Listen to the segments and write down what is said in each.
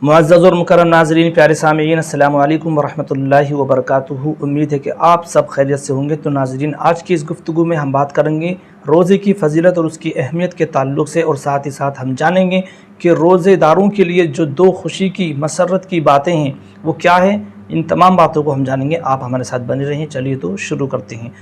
मुअज़्ज़ज़ और मुकर्रम नाज़रीन, प्यारे सामीईन, अस्सलामु अलैकुम वरहमतुल्लाहि वबरकातुहू। उम्मीद है कि आप सब खैरियत से होंगे। तो नाज़रीन, आज की इस गुफ्तगू में हम बात करेंगे रोज़े की फ़जीलत और उसकी अहमियत के ताल्लुक़ से, और साथ ही साथ हम जानेंगे कि रोज़ेदारों के लिए जो दो खुशी की मसर्रत की बातें हैं वो क्या है। इन तमाम बातों को हम जानेंगे। आप हमारे साथ बने रहें। चलिए तो शुरू करते हैं।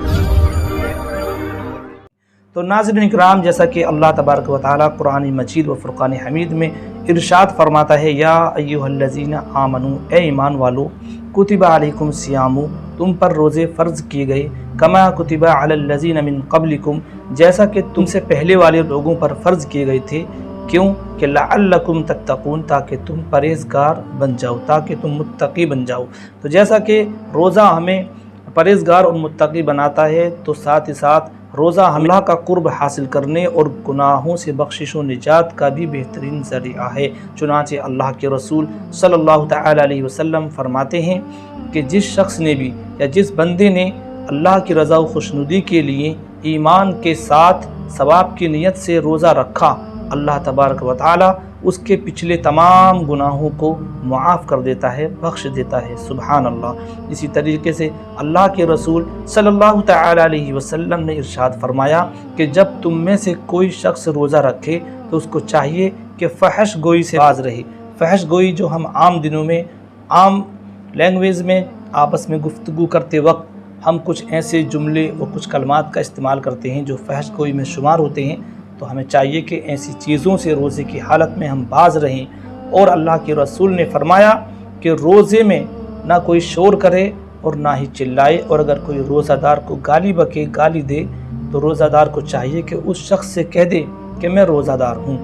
तो नाज़रीन इकराम, जैसा कि अल्लाह तबारक व तआला कुरान मजीद व फ़ुरक़ान हमीद में इरशाद फरमाता है, या अय्युहल्लज़ीना आमनू, ए ईमान वालो, कुतिबा अलैकुम सियामु, तुम पर रोज़े फ़र्ज़ किए गए, कमा कुतिबा अलल्लज़ीना मिन क़ब्लिकुम, जैसा कि तुमसे पहले वाले लोगों पर फ़र्ज़ किए गए थे। क्यों? कि लअल्लकुम तत्तक़ून, ताकि तुम परहेज़गार बन जाओ, ताकि तुम मुत्तक़ी बन जाओ। तो जैसा कि रोज़ा हमें परहेज़गार और मुत्तक़ी बनाता है, तो साथ ही साथ रोज़ा अल्लाह का कुर्ब हासिल करने और गुनाहों से बख्शिश व निजात का भी बेहतरीन ज़रिया है। चुनांचे अल्लाह के रसूल सल्लल्लाहु तआला अलैहि वसल्लम फरमाते हैं कि जिस शख्स ने भी या जिस बंदे ने अल्लाह की रज़ा व खुशनुदी के लिए ईमान के साथ सवाब की नीयत से रोज़ा रखा, अल्लाह तबारक व तआला उसके पिछले तमाम गुनाहों को मुआफ़ कर देता है, बख्श देता है। सुबहान अल्लाह। इसी तरीके से अल्लाह के रसूल सल्लल्लाहु तआला अलैहि वसल्लम ने इरशाद फरमाया कि जब तुम में से कोई शख्स रोज़ा रखे तो उसको चाहिए कि फ़हश गोई से बाज रहे। फ़हश गोई जो हम आम दिनों में आम लैंग्वेज में आपस में गुफ्तगू करते वक्त हम कुछ ऐसे जुमले और कुछ कलमात का इस्तेमाल करते हैं जो फ़हश गोई में शुमार होते हैं। तो हमें चाहिए कि ऐसी चीज़ों से रोज़े की हालत में हम बाज रहें। और अल्लाह के रसूल ने फरमाया कि रोज़े में ना कोई शोर करे और ना ही चिल्लाए, और अगर कोई रोज़ादार को गाली बके, गाली दे, तो रोज़ादार को चाहिए कि उस शख्स से कह दे कि मैं रोज़ादार हूँ।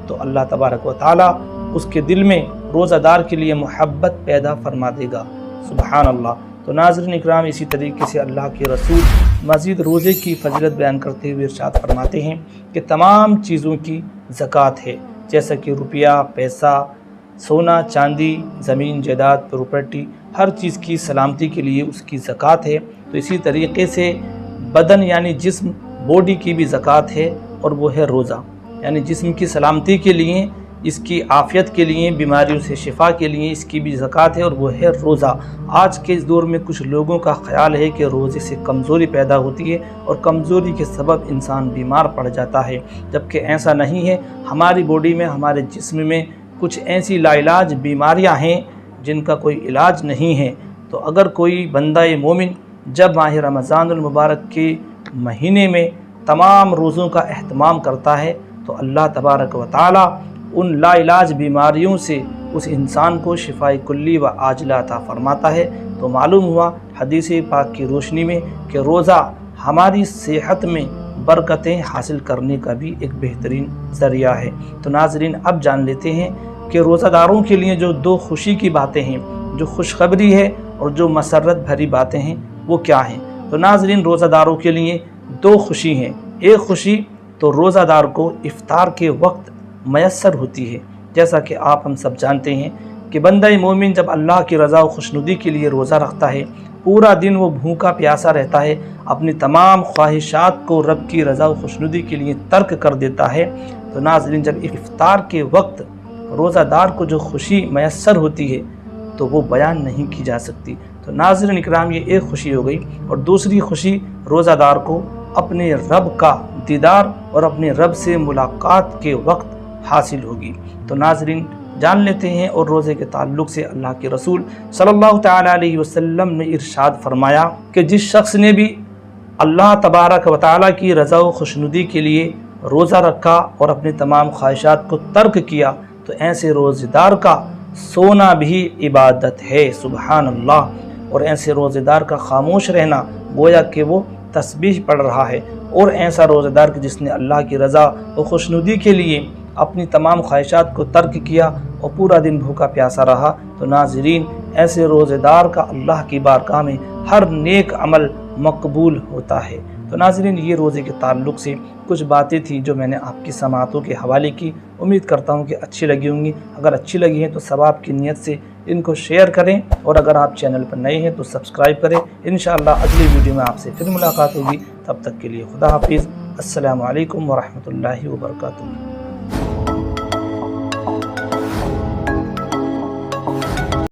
तो अल्लाह तबारक व तआला उसके दिल में रोज़ादार के लिए मोहब्बत पैदा फरमा देगा। सुबहान अल्लाह। तो नाज़रीन इकराम, इसी तरीके से अल्लाह के रसूल मज़ीद रोज़े की फ़जीलत बयान करते हुए इरशाद फरमाते हैं कि तमाम चीज़ों की ज़कात है, जैसा कि रुपया, पैसा, सोना, चांदी, ज़मीन, जायदाद, प्रॉपर्टी, हर चीज़ की सलामती के लिए उसकी ज़कात है। तो इसी तरीके से बदन यानी जिस्म, बॉडी की भी ज़कात है, और वो है रोज़ा। यानी जिस्म की सलामती के लिए, इसकी आफ़ियत के लिए, बीमारियों से शिफा के लिए इसकी भी ज़कात है, और वो है रोज़ा। आज के इस दौर में कुछ लोगों का ख़याल है कि रोज़े से कमज़ोरी पैदा होती है और कमज़ोरी के सबब इंसान बीमार पड़ जाता है, जबकि ऐसा नहीं है। हमारी बॉडी में, हमारे जिस्म में कुछ ऐसी लाइलाज बीमारियां हैं जिनका कोई इलाज नहीं है। तो अगर कोई बंदा मोमिन जब माह रमज़ानुल मुबारक के महीने में तमाम रोज़ों का अहतमाम करता है, तो अल्लाह तबारक व तआला उन लाइलाज बीमारियों से उस इंसान को शिफाए कुल्ली व आजिला अता फरमाता है। तो मालूम हुआ हदीस पाक की रोशनी में कि रोज़ा हमारी सेहत में बरकतें हासिल करने का भी एक बेहतरीन ज़रिया है। तो नाज़रीन, अब जान लेते हैं कि रोज़ादारों के लिए जो दो खुशी की बातें हैं, जो खुशखबरी है और जो मसर्रत भरी बातें हैं, वो क्या हैं। तो नाज़रीन, रोज़ादारों के लिए दो खुशी हैं। एक खुशी तो रोज़ादार को इफ्तार के वक्त मैसर होती है। जैसा कि आप हम सब जानते हैं कि बंदा मोमिन जब अल्लाह की रज़ा व खुशनुदी के लिए रोज़ा रखता है, पूरा दिन वो भूखा प्यासा रहता है, अपनी तमाम ख्वाहिशात को रब की रज़ा व खुशनुदी के लिए तर्क कर देता है। तो नाज़रीन, जब इफ्तार के वक्त रोज़ादार को जो खुशी मैसर होती है तो वो बयान नहीं की जा सकती। तो नाज़रीन इकराम, ये एक खुशी हो गई। और दूसरी खुशी रोज़ादार को अपने रब का दीदार और अपने रब से मुलाकात के वक्त हासिल होगी। तो नाज़रीन, जान लेते हैं। और रोज़े के ताल्लुक़ से अल्लाह के रसूल सल्लल्लाहु तआला अलैहि वसल्लम ने इरशाद फरमाया कि जिस शख्स ने भी अल्लाह तबारक व तआला की रज़ा व खुशनुदी के लिए रोज़ा रखा और अपनी तमाम ख्वाहिशात को तर्क किया, तो ऐसे रोज़ेदार का सोना भी इबादत है। सुबहान अल्लाह। और ऐसे रोज़ेदार का खामोश रहना गोया कि वो तस्बीह पढ़ रहा है। और ऐसा रोज़ेदार कि जिसने अल्लाह की रज़ा व खुशनुदी के लिए अपनी तमाम ख्वाहिशात को तर्क किया और पूरा दिन भूखा प्यासा रहा, तो नाज़रीन, ऐसे रोज़ेदार का अल्लाह की बारगाह में हर नेक अमल मकबूल होता है। तो नाज़रीन, ये रोज़े के ताल्लुक़ से कुछ बातें थी जो मैंने आपकी समातों के हवाले की। उम्मीद करता हूँ कि अच्छी लगी होंगी। अगर अच्छी लगी हैं तो सवाब की नीयत से इनको शेयर करें, और अगर आप चैनल पर नए हैं तो सब्सक्राइब करें। इंशाअल्लाह अगली वीडियो में आपसे फिर मुलाकात होगी। तब तक के लिए खुदा हाफिज़। अस्सलामु अलैकुम वरहमतुल्लाहि वबरकातुहू।